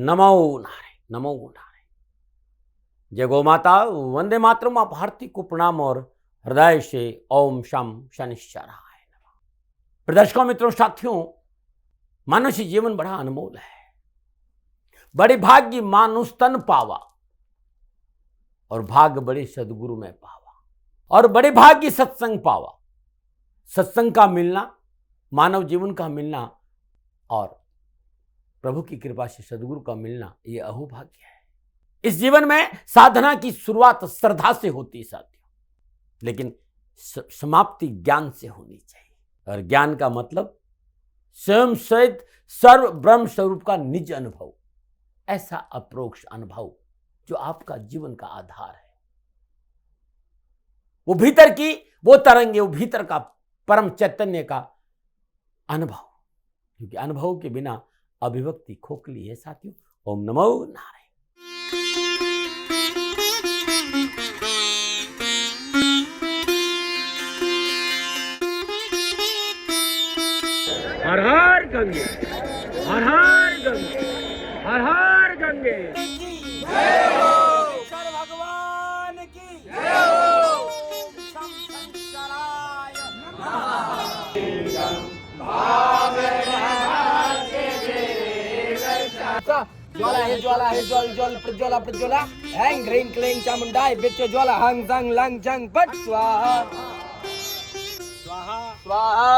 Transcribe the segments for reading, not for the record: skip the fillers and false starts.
नमो नारायण, नमो नारायण। जय गौ माता, वंदे मातरम। आप भारती को प्रणाम और हृदय से ओम शम शनिश्चराय नमः। प्रदर्शकों, मित्रों, साथियों, मनुष्य जीवन बड़ा अनमोल है। बड़े भाग्य मानुष तन पावा और भाग्य बड़े सदगुरु में पावा, और बड़े भाग्य सत्संग पावा। सत्संग का मिलना, मानव जीवन का मिलना और प्रभु की कृपा से सदगुरु का मिलना, ये अहोभाग्य है। इस जीवन में साधना की शुरुआत श्रद्धा से होती है साथियों, लेकिन समाप्ति ज्ञान से होनी चाहिए। और ज्ञान का मतलब स्वयं सहित सर्व ब्रह्म स्वरूप का निज अनुभव, ऐसा अप्रोक्ष अनुभव जो आपका जीवन का आधार है। वो भीतर की वो तरंगे, वो भीतर का परम चैतन्य का अनुभव, क्योंकि अनुभव के बिना अभिव्यक्ति खोखली है साथियों। ओम नमो नारायण। हर हर गंगे, हर हर गंगे, हर हर गंगे। जय हो शंकर भगवान की, जय हो शंकराय ज्वाला है, ज्वाला है, ज्वल ज्वल प्रज्वला प्रज्वला। हैंग ह्रीं क्लीं चामुंडाय बिच ज्वाला हंग संग लंग चंग पट स्वाहा स्वाहा स्वाहा।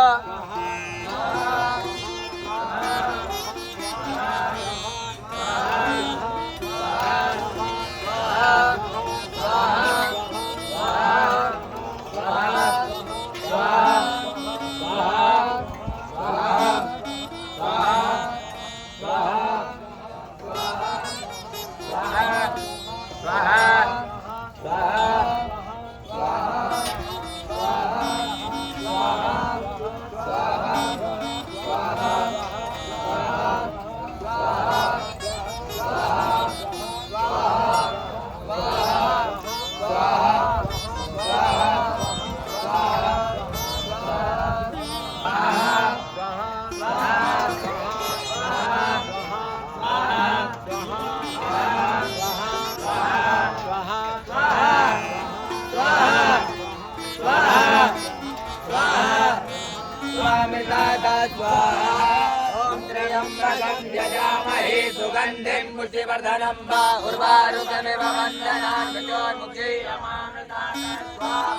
सुगंधिं पुष्टिवर्धनं वा उर्वारुकमिव वन्दनान् मृत्योर्मुक्षीयमामृतात् स्वाहा।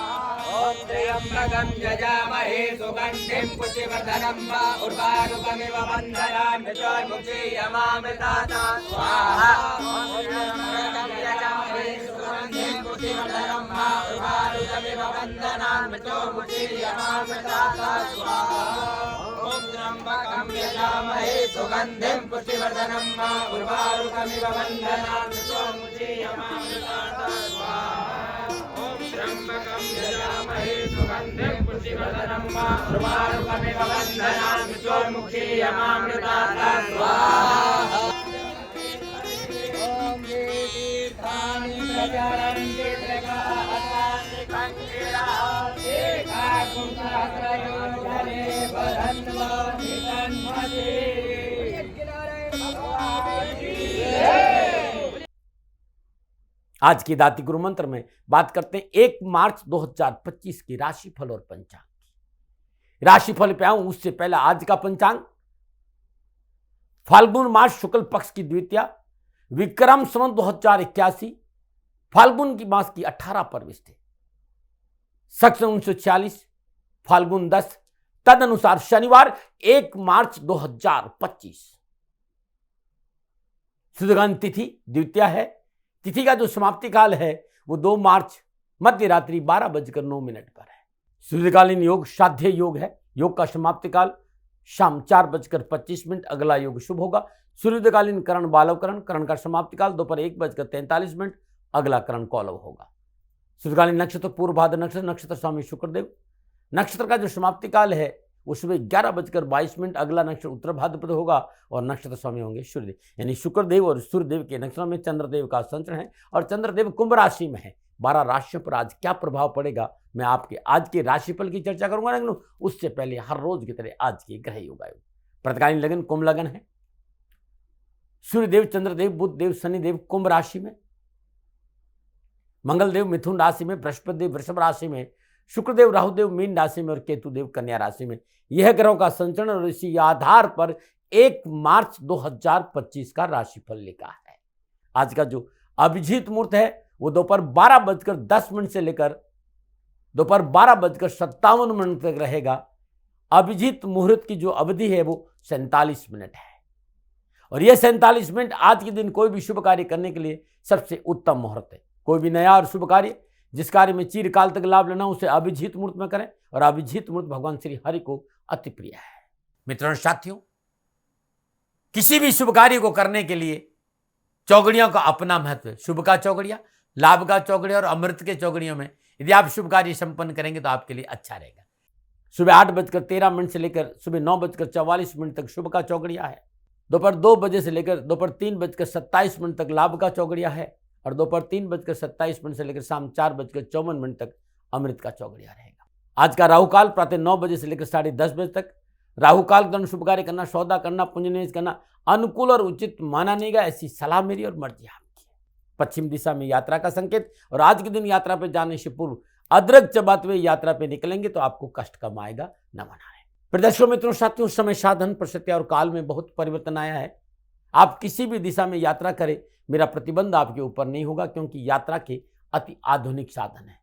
ॐ त्र्यम्बकं यजामहे सुगन्धिं पुष्टिवर्धनं वा उर्वारुकमिव वन्दनान् मृत्योर्मुक्षीयमामृतात् स्वाहा। ॐ त्र्यम्बकं यजामहे सुगन्धिं पुष्टिवर्धनं वा उर्वारुकमिव वन्दनान् मृत्योर्मुक्षीयमामृतात् स्वाहा। ॐ त्र्यम्बकं यजामहे सुगन्धिं पुष्टिवर्धनं वा उर्वारुकमिव वन्दनान् मृत्योर्मुक्षीयमामृतात् स्वाहा। ॐ त्र्यम्बकं यजामहे सुगन्धिं पुष्टिवर्धनं वा उर्वारुकमिव वन्दनान् मृत्योर्मुक्षीयमामृतात् स्वाहा। ॐ ये तीर्थानि प्रचरन्ति त्रिकालानि कङ्किराः एकाकुंसहस्रयोजने बधन्वानि तन्मते। आज की दाती गुरु मंत्र में बात करते हैं 1 मार्च 2025 की राशिफल और पंचांग की। राशिफल पे आऊं उससे पहले आज का पंचांग फाल्गुन मास शुक्ल पक्ष की द्वितीया, विक्रम संवत 2081, फाल्गुन की मास की 18 परविष्टि, शक 1946, फाल्गुन 10, तदनुसार शनिवार 1 मार्च 2025। सुदगान तिथि द्वितीया है। तिथि का जो समाप्ति काल है वो 2 मार्च मध्य रात्रि 12:09 पर है। सूर्यकालीन योग साध्य योग है। योग का समाप्ति काल शाम 4:25। अगला योग शुभ होगा। सूर्योदयकालीन करण बालव करण, करण का समाप्ति काल दोपहर 1:43। अगला करण कौलव होगा। सूर्यकालीन नक्षत्र पूर्व भाद्र नक्षत्र, नक्षत्र स्वामी शुक्रदेव। नक्षत्र का जो समाप्ति काल है वो सुबह 11:22। अगला नक्षत्र उत्तर भाद्रपद होगा और नक्षत्र स्वामी होंगे सूर्यदेव। यानी शुक्रदेव और सूर्यदेव के नक्षत्रों में चंद्रदेव का संचरण है और चंद्रदेव कुंभ राशि में है। 12 राशियों पर आज क्या प्रभाव पड़ेगा, मैं आपके आज के राशिफल की चर्चा करूंगा, लेकिन उससे पहले हर रोज की तरह आज की ग्रह योग आयोग। प्रतिकालीन लगन कुंभ लगन है। सूर्यदेव, चंद्रदेव, बुधदेव, शनिदेव कुंभ राशि में, मंगलदेव मिथुन राशि में, बृहस्पति देव वृषभ राशि में, शुक्रदेव राहुदेव मीन राशि में और केतुदेव कन्या राशि में। यह ग्रहों का संचरण और इसी आधार पर 1 मार्च 2025 का राशिफल लिखा है। आज का जो अभिजीत मुहूर्त है वो दोपहर 12:10 से लेकर दोपहर 12:57 तक रहेगा। अभिजीत मुहूर्त की जो अवधि है वो 47 मिनट है और यह 47 मिनट आज के दिन कोई भी शुभ कार्य करने के लिए सबसे उत्तम मुहूर्त है। कोई भी नया और शुभ कार्य जिस कार्य में चिरकाल तक लाभ लेना उसे अभिजीत मुहूर्त में करें और अभिजीत मुहूर्त भगवान श्री हरि को अति प्रिय है। मित्रों साथियों, किसी भी शुभ कार्य को करने के लिए चौगड़ियों का अपना महत्व है। शुभ का चौगड़िया, लाभ का चौगड़िया और अमृत के चौगड़ियों में यदि आप शुभ कार्य संपन्न करेंगे तो आपके लिए अच्छा रहेगा। सुबह 8:13 से लेकर सुबह 9:44 तक शुभ का चौगड़िया है। दोपहर 2 बजे से लेकर दोपहर 3:27 तक लाभ का चौगड़िया है और दोपहर 3:27 से लेकर शाम 4:54 तक अमृत का चौगड़िया रहेगा। आज का राहु काल प्रातः 9 बजे से लेकर 10:30 बजे तक। राहु काल के दौरान शुभ कार्य करना, सौदा करना, पुण्य निवेश करना अनुकूल और उचित माना नहीं गया। ऐसी सलाह मेरी और मर्जी आपकी है। पश्चिम दिशा में यात्रा का संकेत और आज के दिन यात्रा पर जाने से पूर्व अदरक चबाते हुए यात्रा पे निकलेंगे तो आपको कष्ट कम आएगा, न मनाएं। प्रदर्शकों मित्रों साथियों, समय साधन परिस्थिति और काल में बहुत परिवर्तन आया है। आप किसी भी दिशा में यात्रा करें, मेरा प्रतिबंध आपके ऊपर नहीं होगा क्योंकि यात्रा के अति आधुनिक साधन है।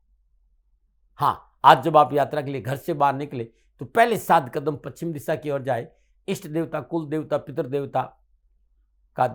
हाँ, आज जब आप यात्रा के लिए घर से बाहर निकले तो पहले 7 कदम पश्चिम दिशा की ओर जाए। इष्ट देवता, कुल देवता, पितृ देवता का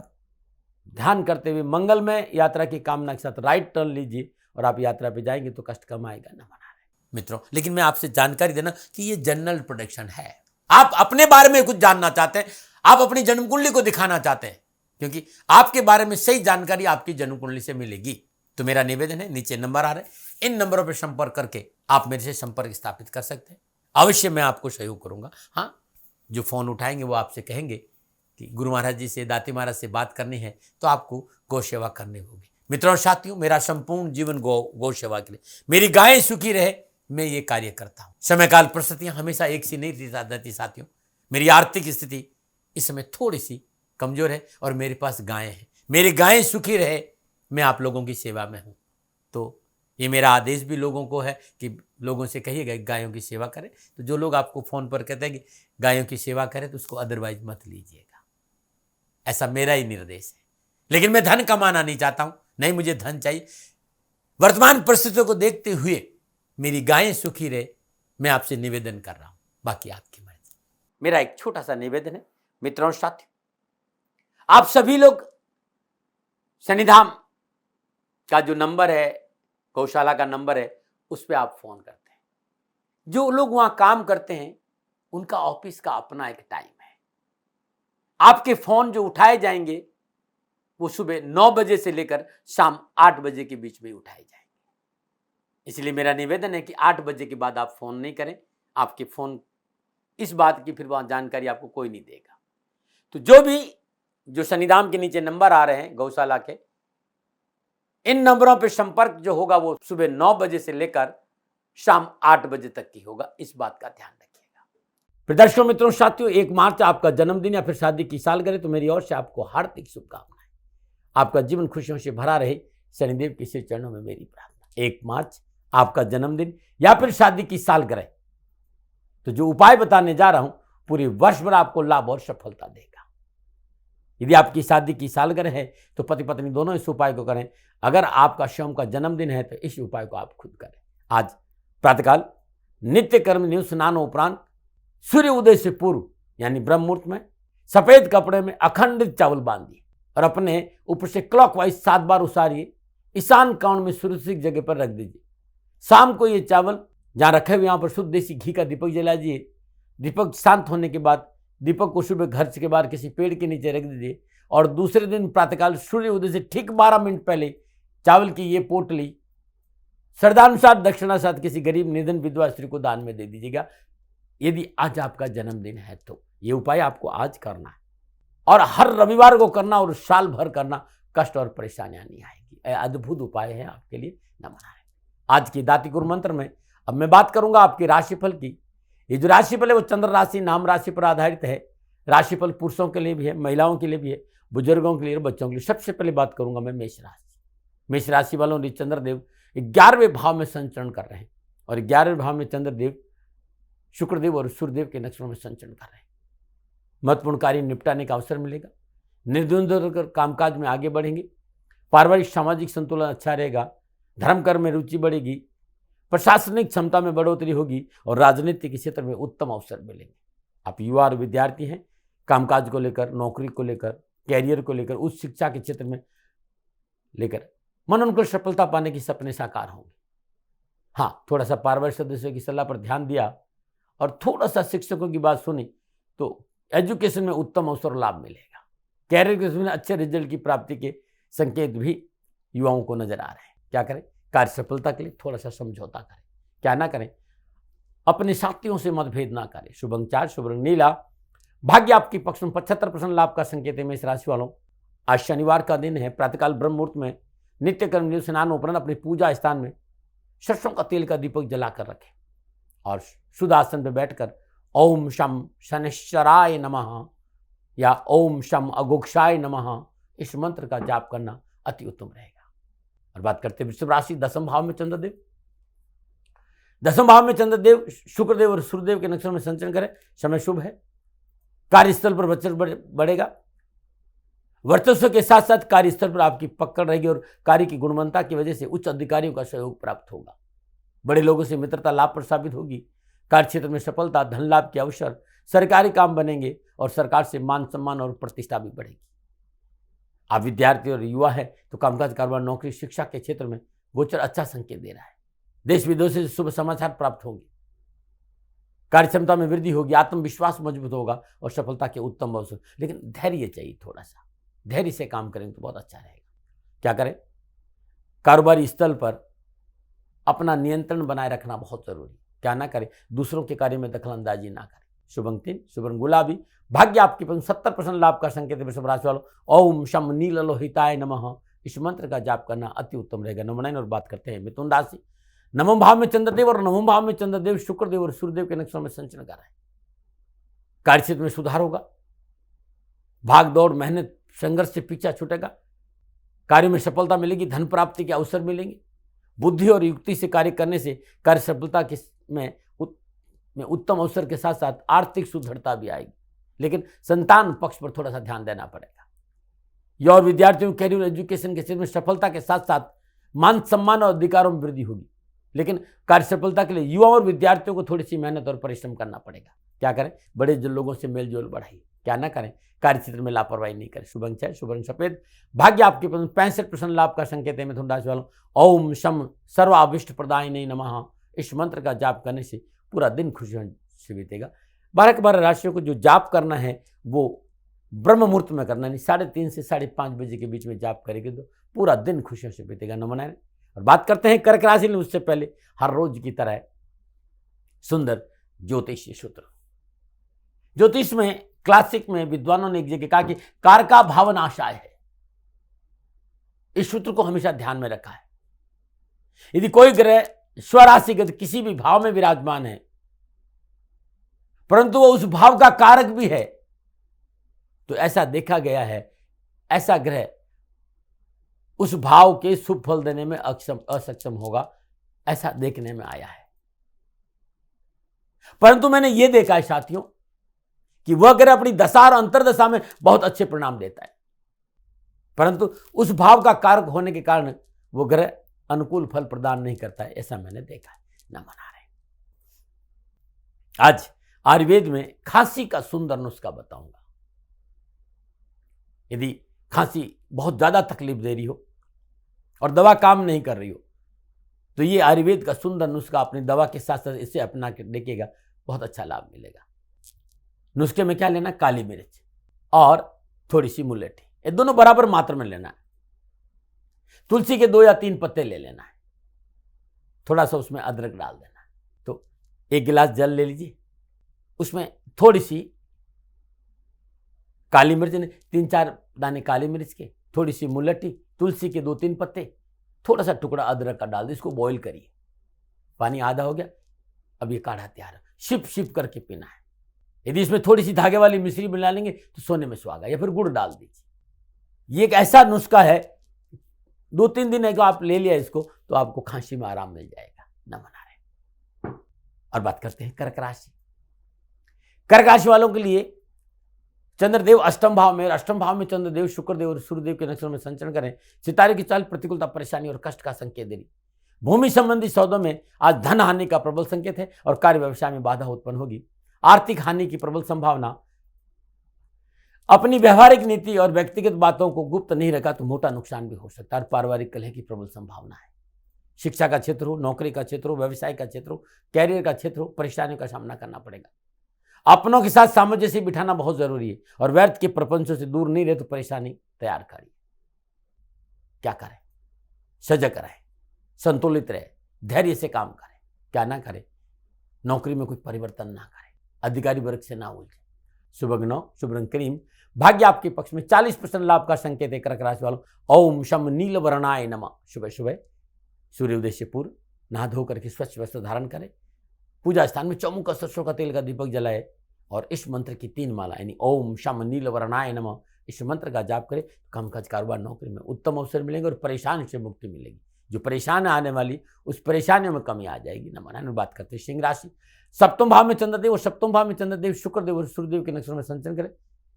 ध्यान करते हुए मंगलमय यात्रा की कामना के साथ राइट टर्न लीजिए और आप यात्रा पे जाएंगे तो कष्ट कम आएगा, न मना रहे। मित्रों, लेकिन मैं आपसे जानकारी देना कि ये जनरल प्रोडिक्शन है। आप अपने बारे में कुछ जानना चाहते हैं, आप अपनी जन्म कुंडली को दिखाना चाहते हैं, क्योंकि आपके बारे में सही जानकारी आपकी जन्म कुंडली से मिलेगी। तो मेरा निवेदन है, नीचे नंबर आ रहे हैं, इन नंबरों पर संपर्क करके आप मेरे से संपर्क स्थापित कर सकते हैं। अवश्य मैं आपको सहयोग करूंगा। हाँ, जो फोन उठाएंगे वो आपसे कहेंगे कि गुरु महाराज जी से, दाती महाराज से बात करनी है तो आपको गौ सेवा करनी होगी। मित्रों और साथियों, मेरा संपूर्ण जीवन गौ सेवा के लिए, मेरी गायें सुखी रहे, मैं ये कार्य करता हूँ। समय काल परिस्थितियाँ हमेशा एक सी नहीं रहती साथियों। मेरी आर्थिक स्थिति इस समय थोड़ी सी कमजोर है और मेरे पास गायें हैं। मेरी गायें सुखी रहे, मैं आप लोगों की सेवा में हूँ। तो ये मेरा आदेश भी लोगों को है कि लोगों से कहिएगा गायों की सेवा करें। तो जो लोग आपको फ़ोन पर कहते हैं कि गायों की सेवा करें तो उसको अदरवाइज मत लीजिएगा, ऐसा मेरा ही निर्देश है। लेकिन मैं धन कमाना नहीं चाहता हूँ, नहीं मुझे धन चाहिए। वर्तमान परिस्थितियों को देखते हुए मेरी गायें सुखी रहे, मैं आपसे निवेदन कर रहा हूँ, बाकी आपकी मर्जी। मेरा एक छोटा सा निवेदन है मित्रों साथियों, आप सभी लोग शनिधाम का जो नंबर है, गौशाला का नंबर है, उस पर आप फोन करते हैं। जो लोग वहां काम करते हैं उनका ऑफिस का अपना एक टाइम है। आपके फोन जो उठाए जाएंगे वो सुबह 9 बजे से लेकर शाम 8 बजे के बीच में उठाए जाएंगे। इसलिए मेरा निवेदन है कि 8 बजे के बाद आप फोन नहीं करें। आपके फोन इस बात की फिर वहां जानकारी आपको कोई नहीं देगा। तो जो शनिधाम के नीचे नंबर आ रहे हैं गौशाला के, इन नंबरों पर संपर्क जो होगा वो सुबह 9 बजे से लेकर शाम 8 बजे तक की होगा। इस बात का ध्यान रखिएगा। प्रदर्शकों मित्रों साथियों, 1 मार्च आपका जन्मदिन या फिर शादी की सालगिरह, तो मेरी ओर से आपको हार्दिक शुभकामनाएं। आपका जीवन खुशियों से भरा रहे, शनिदेव के श्री चरणों में मेरी प्रार्थना। 1 मार्च आपका जन्मदिन या फिर शादी की सालगिरह, तो जो उपाय बताने जा रहा हूं पूरे वर्ष भर आपको लाभ और सफलता देगा। यदि आपकी शादी की सालगिरह है तो पति पत्नी दोनों इस उपाय को करें। अगर आपका स्वयं का जन्मदिन है तो इस उपाय को आप खुद करें। आज प्रातःकाल नित्य कर्म नियुक्त स्नान उपरांत सूर्य उदय से पूर्व यानी ब्रह्म मुहूर्त में सफेद कपड़े में अखंडित चावल बांधिए और अपने ऊपर से क्लॉकवाइज 7 बार उसारिए, ईशान कोण में सुरक्षित जगह पर रख दीजिए। शाम को ये चावल जहाँ रखे हुए यहाँ पर शुद्ध देसी घी का दीपक जलाइए। दीपक शांत होने के बाद दीपक को सुबह घर के बाहर किसी पेड़ के नीचे रख दीजिए और दूसरे दिन प्रातःकाल सूर्य उदय से ठीक 12 मिनट पहले चावल की ये पोटली श्रद्धानुसार दक्षिणा साथ किसी गरीब निधन विधवा स्त्री को दान में दे दीजिएगा। यदि आज आपका जन्मदिन है तो ये उपाय आपको आज करना है और हर रविवार को करना और साल भर करना, कष्ट और परेशानियां नहीं आएगी। अद्भुत उपाय है आपके लिए, न मनाएं। आज की दाती गुरु मंत्र में अब मैं बात करूंगा आपके राशिफल की। ये जो राशिफल है वो चंद्र राशि नाम राशि पर आधारित है। राशिफल पुरुषों के लिए भी है, महिलाओं के लिए भी है बुजुर्गों के लिए और बच्चों के लिए। सबसे पहले बात करूंगा मैं मेष राशि। मेष राशि वालों ने चंद्रदेव 11वें भाव में संचरण कर रहे हैं और 11वें भाव में चंद्रदेव शुक्रदेव और सूर्यदेव के नक्षत्रों में संचरण कर रहे हैं। महत्वपूर्ण कार्य निपटाने का अवसर मिलेगा। निर्द्वंद्व होकर कामकाज में आगे बढ़ेंगे। पारिवारिक सामाजिक संतुलन अच्छा रहेगा। धर्म कर्म में रुचि बढ़ेगी। प्रशासनिक क्षमता में बढ़ोतरी होगी और राजनीतिक क्षेत्र में उत्तम अवसर मिलेंगे। आप युवा और विद्यार्थी हैं, कामकाज को लेकर, नौकरी को लेकर, कैरियर को लेकर, उच्च शिक्षा के क्षेत्र में लेकर मनोनुकूल सफलता पाने के सपने साकार होंगे। हाँ, थोड़ा सा पारिवारिक सदस्यों की सलाह पर ध्यान दिया और थोड़ा सा शिक्षकों की बात सुनी तो एजुकेशन में उत्तम अवसर लाभ मिलेगा। कैरियर के में अच्छे रिजल्ट की प्राप्ति के संकेत भी युवाओं को नजर आ रहे हैं। क्या करें? कार्य सफलता के लिए थोड़ा सा समझौता करें। क्या ना करें? अपने साथियों से मतभेद ना करें। शुभ अंक 4, शुभ रंग नीला। भाग्य आपकी पक्ष में 75% लाभ का संकेत है। मेष राशि वालों, आज शनिवार का दिन है। प्रातःकाल ब्रह्म मुहूर्त में नित्य कर्म स्नान उपरांत अपने पूजा स्थान में सरसों का तेल का दीपक जलाकर रखें और शुद्ध आसन पर बैठकर ओम शम शनिश्चराय नमः या ओम शम अघोक्षाय नमः इस मंत्र का जाप करना अति उत्तम रहेगा। और बात करते हैं वृषभ राशि, 10वें भाव में चंद्रदेव। 10वें भाव में चंद्रदेव शुक्रदेव और सूर्यदेव के नक्षत्र में संचरण करें। समय शुभ है। कार्यस्थल पर वर्चस्व बढ़ेगा। वर्चस्व के साथ साथ कार्यस्थल पर आपकी पकड़ रहेगी और कार्य की गुणवत्ता की वजह से उच्च अधिकारियों का सहयोग प्राप्त होगा। बड़े लोगों से मित्रता लाभप्रद साबित होगी। कार्य क्षेत्र में सफलता, धन लाभ के अवसर, सरकारी काम बनेंगे और सरकार से मान सम्मान और प्रतिष्ठा भी बढ़ेगी। आप विद्यार्थी और युवा है तो कामकाज, कारोबार, नौकरी, शिक्षा के क्षेत्र में गोचर अच्छा संकेत दे रहा है। देश विदेश से शुभ समाचार प्राप्त होंगे। कार्य क्षमता में वृद्धि होगी। आत्मविश्वास मजबूत होगा और सफलता के उत्तम अवसर। लेकिन धैर्य चाहिए, थोड़ा सा धैर्य से काम करेंगे तो बहुत अच्छा रहेगा। क्या करें? कारोबारी स्थल पर अपना नियंत्रण बनाए रखना बहुत जरूरी। क्या ना करें? दूसरों के कार्य में दखलंदाजी ना करें। शुभ अंक 3, शुभ रंग गुलाबी। भाग्य आपके पास 70% लाभ का संकेत है। वृषभ राशि वालों, ओम शम नीललोहिताय नमः इस मंत्र का जाप करना अति उत्तम रहेगा। नंबर 9 और बात करते हैं मिथुन राशि। 9वें भाव में चंद्रदेव और 9वें भाव में चंद्रदेव शुक्रदेव और सूर्यदेव के नक्षत्रों में संचरण कर रहे हैं। कार्य क्षेत्र में सुधार होगा। भाग दौड़, मेहनत, संघर्ष से पीछा छूटेगा। कार्य में सफलता मिलेगी। धन प्राप्ति के अवसर मिलेंगे। बुद्धि और युक्ति से कार्य करने से कार्य सफलता में उत्तम अवसर के साथ साथ आर्थिक सुदृढ़ता भी आएगी। लेकिन संतान पक्ष पर थोड़ा सा ध्यान देना पड़ेगा। युवा और विद्यार्थियों कैरियर एजुकेशन के क्षेत्र में सफलता के साथ साथ मान सम्मान और अधिकारों में वृद्धि होगी। लेकिन कार्य सफलता के लिए युवा और विद्यार्थियों को थोड़ी सी मेहनत और परिश्रम करना पड़ेगा। क्या करें? बड़े लोगों से मेल जोल बढ़ाइए। क्या ना करें? कार्य क्षेत्र में लापरवाही नहीं करें। शुभ अंक 6, शुभ रंग सफेद। भाग्य आपके 65% लाभ का संकेत है। मिथुन राशि वालों, ओम शम सर्वाभिष्ट प्रदायिने नमः इस मंत्र का जाप करने से पूरा दिन खुशियों से बीतेगा। 12 के 12 राशियों को जो जाप करना है वो ब्रह्म मुहूर्त में करना, नहीं 3:30 से 5:30 बजे के बीच में जाप करेंगे तो पूरा दिन खुशियों से बीतेगा। नंबर 9 और बात करते हैं कर्क राशि में। उससे पहले हर रोज की तरह सुंदर ज्योतिषीय सूत्र। ज्योतिष में, क्लासिक में विद्वानों ने एक जगह कहा कि कार का भावनाशाय है। इस सूत्र को हमेशा ध्यान में रखा है। यदि कोई ग्रह स्वराशिगत किसी भी भाव में विराजमान है परंतु वो उस भाव का कारक भी है तो ऐसा देखा गया है ऐसा ग्रह उस भाव के शुभ फल देने में असक्षम होगा। ऐसा देखने में आया है। परंतु मैंने यह देखा है साथियों कि वह ग्रह अपनी दशा और अंतर्दशा में बहुत अच्छे परिणाम देता है, परंतु उस भाव का कारक होने के कारण वो ग्रह अनुकूल फल प्रदान नहीं करता है। ऐसा मैंने देखा है। न मना रहे। आज आयुर्वेद में खांसी का सुंदर नुस्खा बताऊंगा। यदि खांसी बहुत ज्यादा तकलीफ दे रही हो और दवा काम नहीं कर रही हो तो ये आयुर्वेद का सुंदर नुस्खा अपनी दवा के साथ साथ इसे अपना के देखिएगा, बहुत अच्छा लाभ मिलेगा। नुस्खे में क्या लेना? काली मिर्च और थोड़ी सी मुलेठी, ये दोनों बराबर मात्रा में लेना है। तुलसी के 2 या 3 पत्ते ले लेना है। थोड़ा सा उसमें अदरक डाल देना है। तो 1 गिलास जल ले लीजिए, उसमें थोड़ी सी काली मिर्च, 3-4 दाने काली मिर्च के, थोड़ी सी मुलट्ठी, तुलसी के 2-3 पत्ते, थोड़ा सा टुकड़ा अदरक का डाल दे। इसको बॉईल करिए। पानी आधा हो गया, अब ये काढ़ा तैयार है। शिप शिप करके पीना है। यदि इसमें थोड़ी सी धागे वाली मिश्री मिला लेंगे तो सोने में सुहागा, या फिर गुड़ डाल दीजिए। ये एक ऐसा नुस्खा है, 2-3 दिन अगर आप ले लिया इसको तो आपको खांसी में आराम मिल जाएगा। न मना रहे। और बात करते हैं कर्क राशि। कर्क राशि वालों के लिए चंद्रदेव अष्टम भाव में, और अष्टम भाव में चंद्रदेव शुक्रदेव और सूर्यदेव के नक्षत्र में संचरण करें। सितारे की चाल प्रतिकूलता, परेशानी और कष्ट का संकेत दे रही। भूमि संबंधी सौदों में आज धन हानि का प्रबल संकेत है और कार्य व्यवसाय में बाधा उत्पन्न होगी। आर्थिक हानि की प्रबल संभावना। अपनी व्यवहारिक नीति और व्यक्तिगत बातों को गुप्त नहीं रखा तो मोटा नुकसान भी हो सकता है। और पारिवारिक कलह की प्रबल संभावना है। शिक्षा का क्षेत्र हो, नौकरी का क्षेत्र हो, व्यवसाय का क्षेत्र हो, कैरियर का क्षेत्र हो, परेशानियों का सामना करना पड़ेगा। अपनों के साथ सामंजस्य बिठाना बहुत जरूरी है और व्यर्थ के प्रपंचों से दूर नहीं रहे तो परेशानी तैयार करिए। क्या करें? सजग रहे, संतुलित रहे, धैर्य से काम करें। क्या ना करें? नौकरी में कोई परिवर्तन ना करें, अधिकारी वर्ग से ना उलझे। शुभ अंक 9, शुभ रंग क्रीम। भाग्य आपके पक्ष में, 40% लाभ का संकेत है कर्क राशि वालों। ओम शम नील वर्णाय नमः। सुबह सुबह सूर्योदय से पूर्व नहा धो करके स्वच्छ वस्त्र धारण करें। पूजा स्थान में चौमुख और सरसों का तेल का दीपक जलाए और इस मंत्र की 3 माला यानी ओम शम नील वर्णाय नमः इस मंत्र का जाप करें। कामकाज, कारोबार, नौकरी में उत्तम अवसर मिलेंगे और परेशानी से मुक्ति मिलेगी। जो परेशान आने वाली उस परेशानियों में कमी आ जाएगी। न मना। बात करते हैं सिंह राशि। सप्तम भाव में चंद्रदेव और सप्तम भाव में चंद्रदेव शुक्रदेव और सूर्यदेव के नक्षत्र में संचरण करें।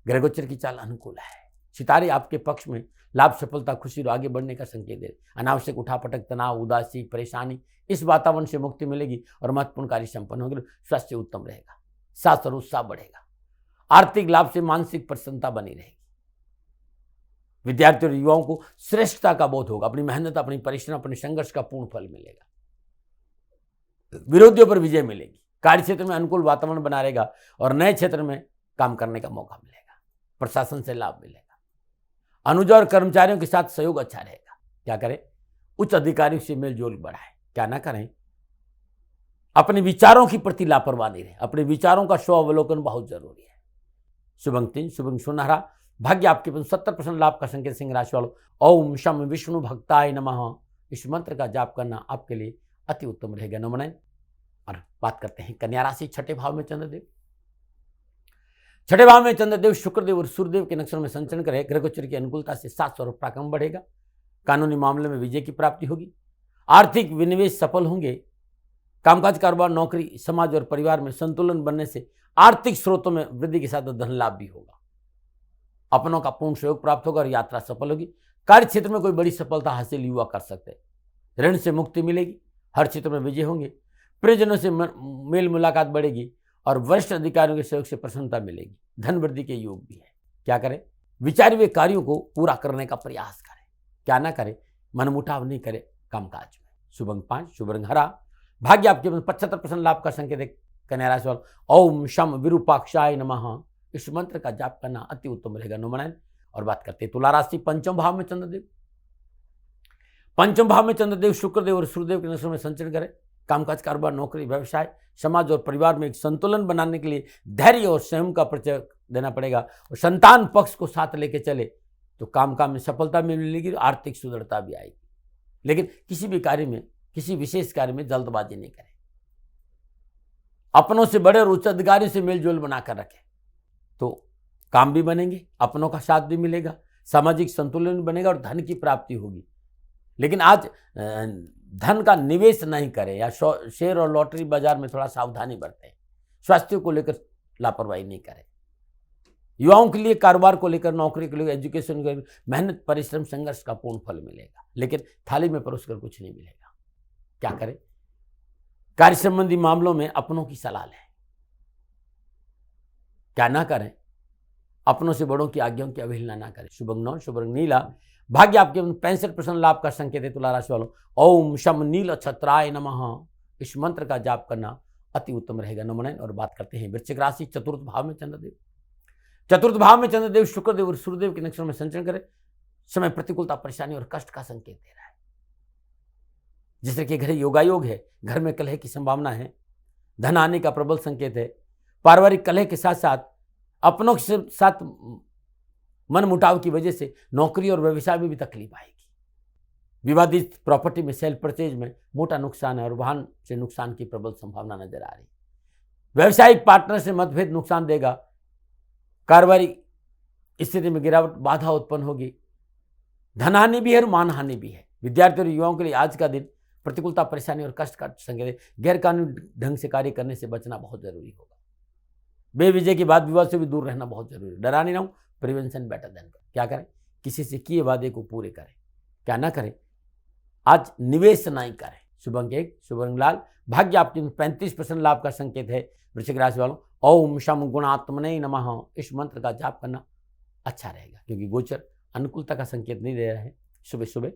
ग्रह गोचर की चाल अनुकूल है। सितारे आपके पक्ष में, लाभ, सफलता, खुशी और आगे बढ़ने का संकेत दे। अनावश्यक उठापटक, तनाव, उदासी, परेशानी, इस वातावरण से मुक्ति मिलेगी और महत्वपूर्ण कार्य संपन्न होगी। स्वास्थ्य उत्तम रहेगा, साहस और उत्साह बढ़ेगा। आर्थिक लाभ से मानसिक प्रसन्नता बनी रहेगी। विद्यार्थियों और युवाओं को श्रेष्ठता का बोध होगा। अपनी मेहनत, अपनी परिश्रम, अपने संघर्ष का पूर्ण फल मिलेगा। विरोधियों पर विजय मिलेगी। कार्य क्षेत्र में अनुकूल वातावरण बना रहेगा और नए क्षेत्र में काम करने का मौका मिलेगा। प्रशासन से लाभ मिलेगा। अनुज और कर्मचारियों के साथ सहयोग अच्छा रहेगा। क्या करें? उच्च अधिकारियों से मेलजोल बढ़ाएं। क्या ना करें? अपने विचारों की प्रति लापरवाह नहीं रहे। अपने विचारों का स्वावलोकन बहुत जरूरी है। शुभ अंक 3, शुभ अंक सुनहरा। भाग्य आपके 70% लाभ का संकेत सिंह राशि वालों। ओम शम विष्णु भक्ताय नमः इस मंत्र का जाप करना आपके लिए अति उत्तम रहेगा। नमन। और बात करते हैं कन्या राशि। छठे भाव में चंद्रदेव, छठे भाव में चंद्रदेव शुक्रदेव और सूर्यदेव के नक्षत्र में संचरण करे। ग्रह गोचर की अनुकूलता से साहस और पराक्रम बढ़ेगा। कानूनी मामले में विजय की प्राप्ति होगी। आर्थिक विनिवेश सफल होंगे। कामकाज, कारोबार, नौकरी, समाज और परिवार में संतुलन बनने से आर्थिक स्रोतों में वृद्धि के साथ धन लाभ भी होगा। अपनों का पूर्ण सहयोग प्राप्त होगा और यात्रा सफल होगी। कार्य क्षेत्र में कोई बड़ी सफलता हासिल युवा कर सकते हैं। ऋण से मुक्ति मिलेगी। हर क्षेत्र में विजय होंगे। प्रियजनों से मेल मुलाकात बढ़ेगी और वरिष्ठ अधिकारियों के सहयोग से प्रसन्नता मिलेगी। धन वृद्धि के योग भी है। क्या करें? विचारे हुए कार्यों को पूरा करने का प्रयास करें। क्या ना करें? मनमुटाव नहीं करें कामकाज में। शुभ अंक 5, शुभ रंग हरा। भाग्य आपके 75% लाभ का संकेत है कन्या राशि वालों। ओम शम विरूपाक्षाय नमः इस मंत्र का जाप करना अति उत्तम रहेगा। नमन। और बात करते हैं तुला राशि। पंचम भाव में चंद्रदेव, पंचम भाव में चंद्रदेव शुक्रदेव और सूर्यदेव के नक्षत्र में संचरण करें। कामकाज, कारोबार, नौकरी, व्यवसाय, समाज और परिवार में एक संतुलन बनाने के लिए धैर्य और संयम का परिचय देना पड़ेगा और संतान पक्ष को साथ लेके चले तो काम में सफलता मिलेगी और आर्थिक सुदृढ़ता भी आएगी। लेकिन किसी भी कार्य में, किसी विशेष कार्य में जल्दबाजी नहीं करें। अपनों से बड़े और उच्च अधिकारियों से मेलजोल बनाकर रखें तो काम भी बनेंगे, अपनों का साथ भी मिलेगा, सामाजिक संतुलन बनेगा और धन की प्राप्ति होगी। लेकिन आज धन का निवेश नहीं करें या शेयर और लॉटरी बाजार में थोड़ा सावधानी बरतें। स्वास्थ्य को लेकर लापरवाही नहीं करें। युवाओं के लिए कारोबार को लेकर, नौकरी के लिए, एजुकेशन के लिए मेहनत, परिश्रम, संघर्ष का पूर्ण फल मिलेगा। लेकिन थाली में परोसकर कुछ नहीं मिलेगा। क्या करें? कार्य संबंधी मामलों में अपनों की सलाह लें। क्या ना करें? अपनों से बड़ों की आज्ञाओं की अवहेलना ना करें। शुभ अंक 9, शुभ रंग नीला। भाग्य आपके 65% लाभ का संकेत है तुला राशि वालों। ओम शम नील छत्राय नमः इस मंत्र का जाप करना अति उत्तम रहेगा। नमन। और बात करते हैं वृश्चिक राशि। चतुर्थ भाव में चंद्रदेव, चतुर्थ भाव में चंद्रदेव शुक्रदेव और सूर्यदेव के नक्षत्र में संचरण करे। समय प्रतिकूलता, परेशानी और कष्ट का संकेत दे रहा है। जिस तरह के घर योगायोग है, घर में कलह की संभावना है, धन आने का प्रबल संकेत है। पारिवारिक कलह के साथ साथ अपनों के साथ मन मुटाव की वजह से नौकरी और व्यवसाय में भी तकलीफ आएगी। विवादित प्रॉपर्टी में, सेल परचेज में मोटा नुकसान है और वाहन से नुकसान की प्रबल संभावना नजर आ रही। व्यवसायिक पार्टनर से मतभेद नुकसान देगा। कारोबारी स्थिति में गिरावट, बाधा उत्पन्न होगी। धन हानि भी है और मान हानि भी है। विद्यार्थियों और युवाओं के लिए आज का दिन प्रतिकूलता, परेशानी और कष्ट का संकेत है। गैर कानूनी ढंग से कार्य करने से बचना बहुत जरूरी होगा। बेवजह की बात विवाद से भी दूर रहना बहुत जरूरी है। डरा नहीं रहूं, प्रिवेंशन बेटर देन। क्या करें? किसी से किए वादे को पूरे करें। क्या ना करें? आज निवेश नहीं करें। शुभ अंक 1, शुभ रंग लाल। भाग्य आपके 35% लाभ का संकेत है। वृश्चिक राशि वालों, ओम शम गुणात्मने नमः इस मंत्र का जाप करना अच्छा रहेगा, क्योंकि गोचर अनुकूलता का संकेत नहीं दे रहा है। सुबह सुबह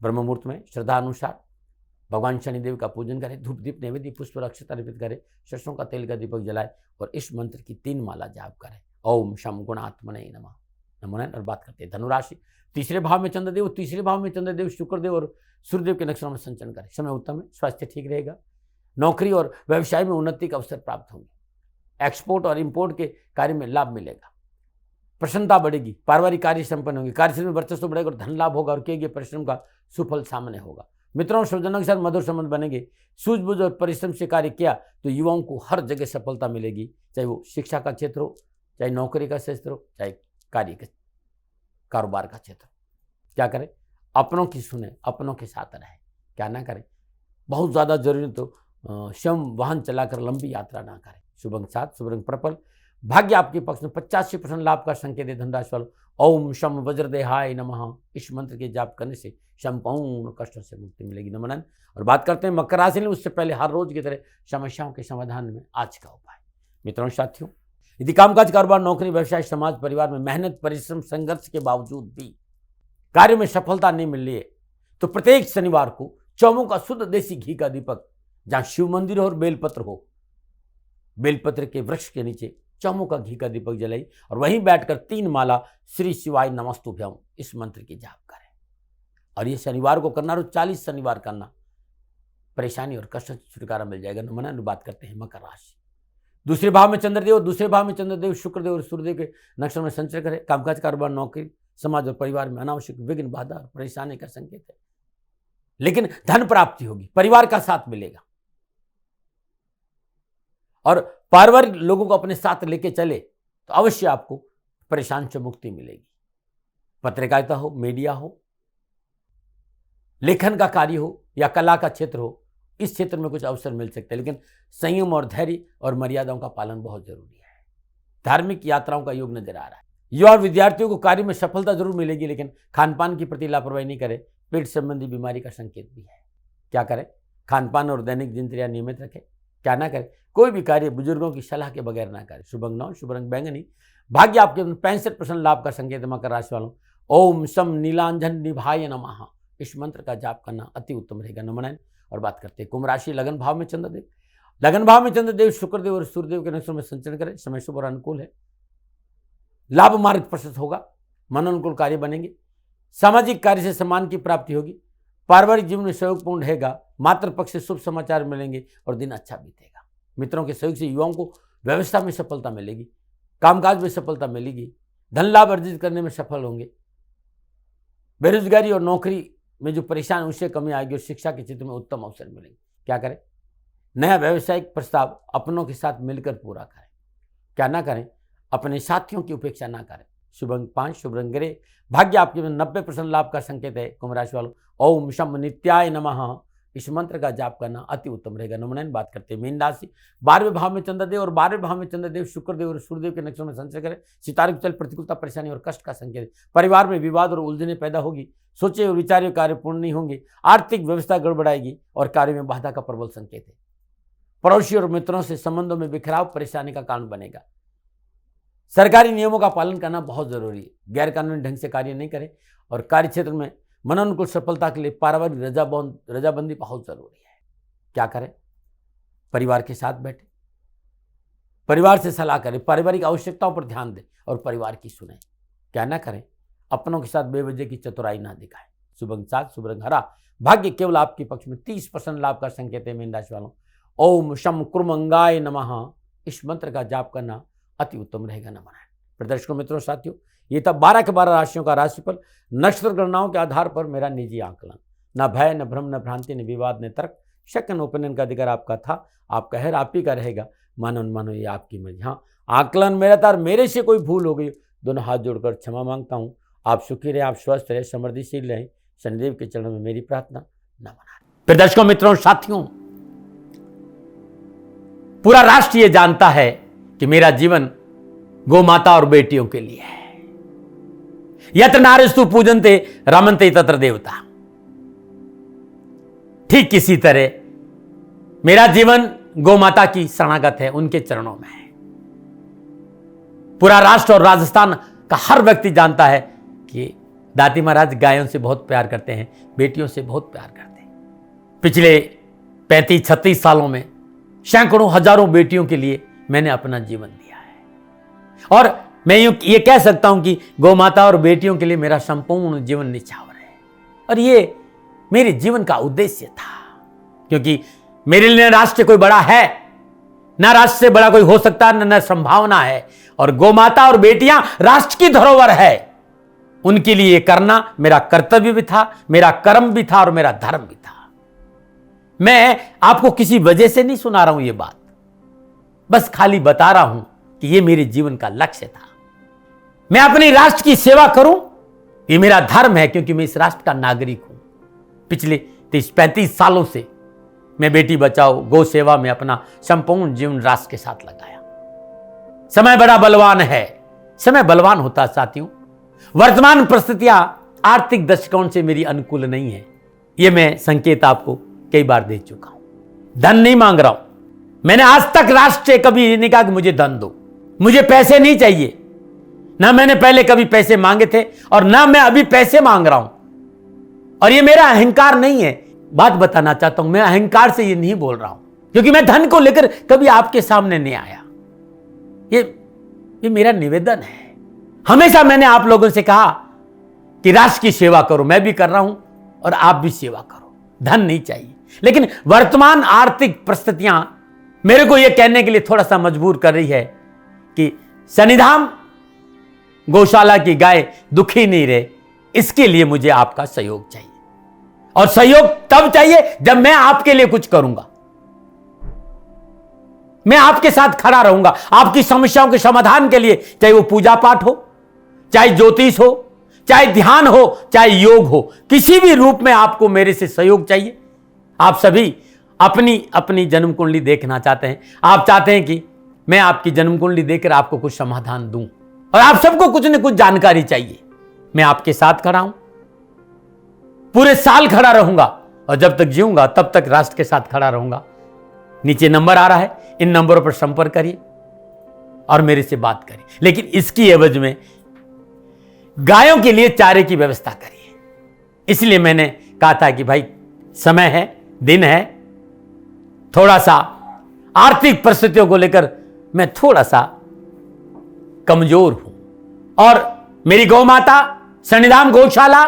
ब्रह्म मुहूर्त में श्रद्धा अनुसार भगवान शनिदेव का पूजन करें, धूप दीप नैवेद्य पुष्प अक्षत अर्पित करें, सरसों का तेल का दीपक जलाए और इस मंत्र की 3 माला जाप करें। ओम शम गुणात्मने नमः। नमो नारायण। और बात करते हैं धनुराशि। तीसरे भाव में चंद्रदेव, तीसरे भाव में चंद्रदेव, शुक्रदेव और सूर्यदेव के नक्षत्रों में संचरण करें। समय उत्तम है, स्वास्थ्य ठीक रहेगा। नौकरी और व्यवसाय में उन्नति का अवसर प्राप्त होंगे। एक्सपोर्ट और इंपोर्ट के कार्य में लाभ मिलेगा। प्रसन्नता बढ़ेगी। पारिवारिक कार्य संपन्न होंगे। कार्यस्थल में वर्चस्व बढ़ेगा और धन लाभ होगा और किए गए परिश्रम का सुफल सामने होगा। मित्रों और स्वजनों के साथ मधुर संबंध बनेंगे। सूझबूझ और परिश्रम से कार्य किया तो युवाओं को हर जगह सफलता मिलेगी, चाहे वो शिक्षा का क्षेत्र हो, चाहे नौकरी का क्षेत्र हो, चाहे कार्य का कारोबार का क्षेत्र हो। क्या करें? अपनों की सुने, अपनों के साथ रहें। क्या ना करें? बहुत ज़्यादा जरूरी तो स्वयं वाहन चलाकर लंबी यात्रा ना करें। शुभ अंक 7, शुभ रंग पर्पल। भाग्य आपके पक्ष में 85% लाभ का संकेत है। धनराशि वालों, ओम शम वज्रदेहाय नमः इस मंत्र के जाप करने से संपूर्ण कष्टों से मुक्ति मिलेगी। नमन। और बात करते हैं मकर राशि में। उससे पहले हर रोज की तरह समस्याओं के समाधान में आज का उपाय। मित्रों साथियों, यदि कामकाज, कारोबार, नौकरी, व्यवसाय, समाज, परिवार में मेहनत, परिश्रम, संघर्ष के बावजूद भी कार्य में सफलता नहीं मिल रही है तो प्रत्येक शनिवार को चौमुख का शुद्ध देसी घी का दीपक, जहां शिव मंदिर हो और बेलपत्र हो, बेलपत्र के वृक्ष के नीचे चौमुख का घी का दीपक जलाई और वहीं बैठकर 3 माला श्री शिवाय नमस्तुभ्यम इस मंत्र की जाप करें। और ये शनिवार को करना, रोज 40 शनिवार करना। परेशानी और कष्ट से छुटकारा मिल जाएगा। नमन। बात करते हैं मकर राशि। दूसरे भाव में चंद्रदेव, दूसरे भाव में चंद्रदेव, शुक्रदेव और सूर्यदेव के नक्षत्र में संचरण करें। कामकाज, कारोबार, नौकरी, समाज और परिवार में अनावश्यक विघ्न, बाधा और परेशानी का संकेत है, लेकिन धन प्राप्ति होगी, परिवार का साथ मिलेगा और पारिवारिक लोगों को अपने साथ लेके चले तो अवश्य आपको परेशान से मुक्ति मिलेगी। पत्रकारिता हो, मीडिया हो, लेखन का कार्य हो या कला का क्षेत्र हो, इस क्षेत्र में कुछ अवसर मिल सकते हैं, लेकिन संयम और धैर्य और मर्यादाओं का पालन बहुत जरूरी है। धार्मिक यात्राओं का योग नजर आ रहा है। युवा और विद्यार्थियों को कार्य में सफलता जरूर मिलेगी, लेकिन खान पान की प्रति लापरवाही नहीं करें। पेट संबंधी बीमारी का संकेत भी है। क्या करें? खान पान और दैनिक दिनचर्या नियमित रखें। क्या ना करें? कोई भी कार्य बुजुर्गों की सलाह के बगैर ना करें। शुभ अंक 9, शुभ रंग बैंगनी। भाग्य आपके 65% लाभ का संकेत। मकर राशि वालों, ओम शम नीलांजन निभाय नमः इस मंत्र का जाप करना अति उत्तम रहेगा। नमन। और बात करते हैं कुंभ राशि। लगन भाव में चंद्रदेव, लगन भाव में चंद्रदेव, शुक्रदेव और सूर्यदेव के नक्षत्रों में संचरण करें। समय शुभ और अनुकूल है। लाभ मार्ग प्रशस्त होगा। मनोनुकूल कार्य बनेंगे। सामाजिक कार्य से सम्मान की प्राप्ति होगी। पारिवारिक जीवन में सहयोगपूर्ण रहेगा। मातृ पक्ष से शुभ समाचार मिलेंगे और दिन अच्छा बीतेगा। मित्रों के सहयोग से युवाओं को व्यवस्था में सफलता मिलेगी, कामकाज में सफलता मिलेगी, धन लाभ अर्जित करने में सफल होंगे। बेरोजगारी और नौकरी में जो परेशान उससे कमी आएगी और शिक्षा के क्षेत्र में उत्तम अवसर मिलेंगे। क्या करें? नया व्यवसायिक प्रस्ताव अपनों के साथ मिलकर पूरा करें। क्या ना करें? अपने साथियों की उपेक्षा ना करें। शुभ अंक 5, शुभ रंग ग्रे। भाग्य आपके 90% लाभ का संकेत है। कुंभ राशि वालों, ओम शम नित्याय नमः इस मंत्र का जाप करना अति उत्तम रहेगा। नमन। बात करते हैं मीन राशि। 12वें भाव में चंद्रदेव और 12वें भाव में चंद्रदेव, शुक्रदेव और सूर्यदेव के नक्षत्रों में संचरण करें। सितारे चल प्रतिकूलता, परेशानी और कष्ट का संकेत। परिवार में विवाद और उलझने पैदा होगी। सोचे और विचारे कार्य पूर्ण नहीं होंगे। आर्थिक व्यवस्था गड़बड़ाएगी और कार्य में बाधा का प्रबल संकेत है। पड़ोसी और मित्रों से संबंधों में बिखराव परेशानी का कारण बनेगा। सरकारी नियमों का पालन करना बहुत जरूरी है। गैर कानूनी ढंग से कार्य नहीं करें और कार्य क्षेत्र में मनोनुकूल सफलता के लिए पारिवारिक रजाबंदी बहुत जरूरी है। क्या करें? परिवार के साथ बैठे, परिवार से सलाह करें, पारिवारिक आवश्यकताओं पर ध्यान दें और परिवार की सुने। क्या ना करें? अपनों के साथ बेवजह की चतुराई ना दिखाएं। शुभ अंक 7, शुभ रंग हरा। भाग्य केवल आपके पक्ष में 30% लाभ का संकेत है। मीन राशि वालों, ओम शम कुर्मंगाय नमः इस मंत्र का जाप करना अति उत्तम रहेगा। नमन। प्रदर्शकों, मित्रों, साथियों, ये था 12 के 12 राशियों का राशिफल। नक्षत्र गणनाओं के आधार पर मेरा निजी आकलन। न भय, न भ्रम, न भ्रांति, न विवाद, न तर्क, शक, न ओपिनियन का अधिकार आपका था। आपका है, आप ही का रहेगा। मानो न मानो ये आपकी मर्जी। हाँ, आकलन मेरा था और मेरे से कोई भूल हो गई, दोनों हाथ जोड़कर क्षमा मांगता हूँ। आप सुखी रहे, आप स्वस्थ रहे, समृद्धिशील रहे, शनिदेव के चरणों में मेरी प्रार्थना। नमन। फिर दर्शकों, मित्रों, साथियों, पूरा राष्ट्र ये जानता है कि मेरा जीवन गौ माता और बेटियों के लिए है। यत्र नारीस्तु पूजन्ते रमन्ते तत्र देवता। ठीक किसी तरह मेरा जीवन गौ माता की शरणागत है, उनके चरणों में है। पूरा राष्ट्र और राजस्थान का हर व्यक्ति जानता है कि दाती महाराज गायों से बहुत प्यार करते हैं, बेटियों से बहुत प्यार करते हैं। पिछले 35-36 सालों में सैकड़ों हजारों बेटियों के लिए मैंने अपना जीवन दिया है और मैं ये कह सकता हूं कि गौ माता और बेटियों के लिए मेरा संपूर्ण जीवन निछावर है। और ये मेरे जीवन का उद्देश्य था, क्योंकि मेरे लिए राष्ट्र कोई बड़ा है ना, राष्ट्र से बड़ा कोई हो सकता न संभावना है। और गौ माता और बेटियां राष्ट्र की धरोहर है, उनके लिए करना मेरा कर्तव्य भी था, मेरा कर्म भी था और मेरा धर्म भी था। मैं आपको किसी वजह से नहीं सुना रहा हूं ये बात, बस खाली बता रहा हूं कि ये मेरे जीवन का लक्ष्य था। मैं अपने राष्ट्र की सेवा करूं, ये मेरा धर्म है, क्योंकि मैं इस राष्ट्र का नागरिक हूं। पिछले 30-35 सालों से मैं बेटी बचाओ, गौ सेवा में अपना संपूर्ण जीवन राष्ट्र के साथ लगाया। समय बड़ा बलवान है, समय बलवान होता है साथियों। वर्तमान परिस्थितियां आर्थिक दृष्टिकोण से मेरी अनुकूल नहीं है, यह मैं संकेत आपको कई बार दे चुका हूं। धन नहीं मांग रहा हूं, मैंने आज तक राष्ट्र से कभी नहीं कहा कि मुझे धन दो, मुझे पैसे नहीं चाहिए। ना मैंने पहले कभी पैसे मांगे थे और ना मैं अभी पैसे मांग रहा हूं। और ये मेरा अहंकार नहीं है, बात बताना चाहता हूं, मैं अहंकार से ये नहीं बोल रहा हूं, क्योंकि मैं धन को लेकर कभी आपके सामने नहीं आया। ये मेरा निवेदन है। हमेशा मैंने आप लोगों से कहा कि राष्ट्र की सेवा करो, मैं भी कर रहा हूं और आप भी सेवा करो। धन नहीं चाहिए, लेकिन वर्तमान आर्थिक परिस्थितियां मेरे को यह कहने के लिए थोड़ा सा मजबूर कर रही है कि शनिधाम गौशाला की गाय दुखी नहीं रहे, इसके लिए मुझे आपका सहयोग चाहिए। और सहयोग तब चाहिए जब मैं आपके लिए कुछ करूंगा, मैं आपके साथ खड़ा रहूंगा आपकी समस्याओं के समाधान के लिए, चाहे वो पूजा पाठ हो, चाहे ज्योतिष हो, चाहे ध्यान हो, चाहे योग हो, किसी भी रूप में आपको मेरे से सहयोग चाहिए। आप सभी अपनी अपनी जन्म कुंडली देखना चाहते हैं, आप चाहते हैं कि मैं आपकी जन्म कुंडली देखकर आपको कुछ समाधान दूं, और आप सबको कुछ न कुछ जानकारी चाहिए। मैं आपके साथ खड़ा हूं, पूरे साल खड़ा रहूंगा और जब तक जीऊंगा तब तक राष्ट्र के साथ खड़ा रहूंगा। नीचे नंबर आ रहा है, इन नंबरों पर संपर्क करिए और मेरे से बात करिए, लेकिन इसकी एवज में गायों के लिए चारे की व्यवस्था करिए। इसलिए मैंने कहा था कि भाई समय है, दिन है, थोड़ा सा आर्थिक परिस्थितियों को लेकर मैं थोड़ा सा कमजोर हूं और मेरी गौ माता शनिधाम गौशाला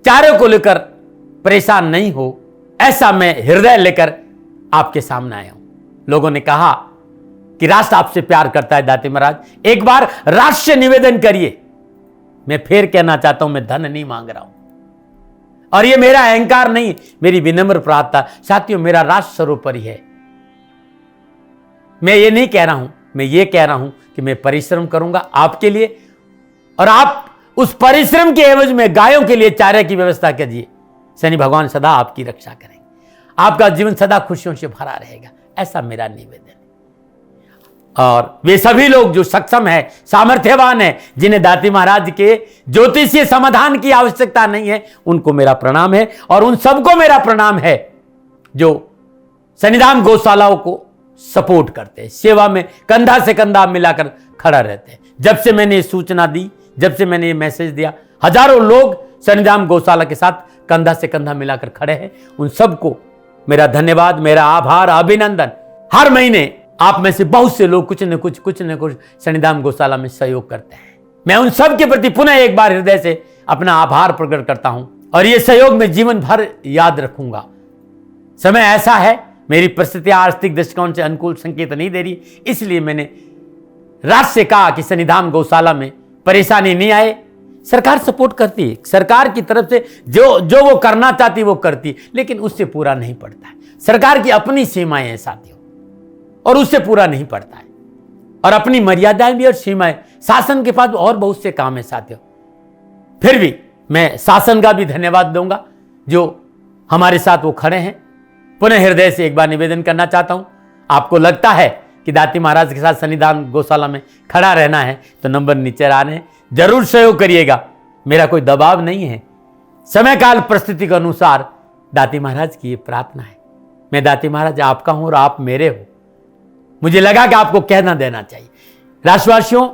चारे को लेकर परेशान नहीं हो, ऐसा मैं हृदय लेकर आपके सामने आया हूं। लोगों ने कहा कि राष्ट्र आपसे प्यार करता है दाती महाराज, एक बार राष्ट्र से निवेदन करिए। मैं फिर कहना चाहता हूं, मैं धन नहीं मांग रहा हूं और ये मेरा अहंकार नहीं, मेरी विनम्र प्रार्थना। साथियों, मेरा राष्ट्र सर्वोपरि है। मैं ये नहीं कह रहा हूं, मैं ये कह रहा हूं कि मैं परिश्रम करूंगा आपके लिए, और आप उस परिश्रम के एवज में गायों के लिए चारे की व्यवस्था कीजिए। शनि भगवान सदा आपकी रक्षा करेंगे, आपका जीवन सदा खुशियों से भरा रहेगा, ऐसा मेरा निवेदन है। और वे सभी लोग जो सक्षम है, सामर्थ्यवान है, जिन्हें दाती महाराज के ज्योतिषीय समाधान की आवश्यकता नहीं है, उनको मेरा प्रणाम है। और उन सबको मेरा प्रणाम है जो शनिधाम गौशालाओं को सपोर्ट करते हैं, सेवा में कंधा से कंधा मिलाकर खड़ा रहते हैं। जब से मैंने ये सूचना दी, जब से मैंने ये मैसेज दिया, हजारों लोग शनिधाम गौशाला के साथ कंधा से कंधा मिलाकर खड़े हैं। उन सबको मेरा धन्यवाद, मेरा आभार, अभिनंदन। हर महीने आप में से बहुत से लोग कुछ न कुछ शनिधाम गौशाला में सहयोग करते हैं। मैं उन सब के प्रति पुनः एक बार हृदय से अपना आभार प्रकट करता हूं और ये सहयोग मैं जीवन भर याद रखूंगा। समय ऐसा है, मेरी परिस्थितियां आर्थिक दृष्टिकोण से अनुकूल संकेत नहीं दे रही, इसलिए मैंने राष्ट्र से कहा कि शनिधाम गौशाला में परेशानी नहीं आए। सरकार सपोर्ट करती है, सरकार की तरफ से जो वो करना चाहती है वो करती है, लेकिन उससे पूरा नहीं पड़ता है। सरकार की अपनी सीमाएं हैं साथियों, और उससे पूरा नहीं पड़ता है, और अपनी मर्यादाएं भी और सीमाएं। शासन के पास और बहुत से काम है साथियों। फिर भी मैं शासन का भी धन्यवाद दूंगा जो हमारे साथ वो खड़े हैं। पुनः हृदय से एक बार निवेदन करना चाहता हूं, आपको लगता है कि दाती महाराज के साथ सन्निधान गौशाला में खड़ा रहना है तो नंबर नीचे आ रहे हैं, जरूर सहयोग करिएगा। मेरा कोई दबाव नहीं है, समय काल परिस्थिति के अनुसार दाती महाराज की ये प्रार्थना है। मैं दाती महाराज आपका हूं और आप मेरे हो, मुझे लगा कि आपको कहना देना चाहिए। राशिवासियों,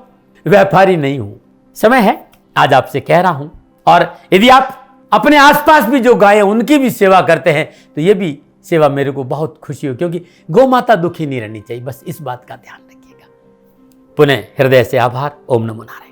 व्यापारी नहीं हूं, समय है आज आपसे कह रहा हूं। और यदि आप अपने आसपास भी जो गाय उनकी भी सेवा करते हैं तो ये भी सेवा मेरे को बहुत खुशी हो, क्योंकि गौ माता दुखी नहीं रहनी चाहिए, बस इस बात का ध्यान रखिएगा। पुनः हृदय से आभार। ओम नमो नारायण।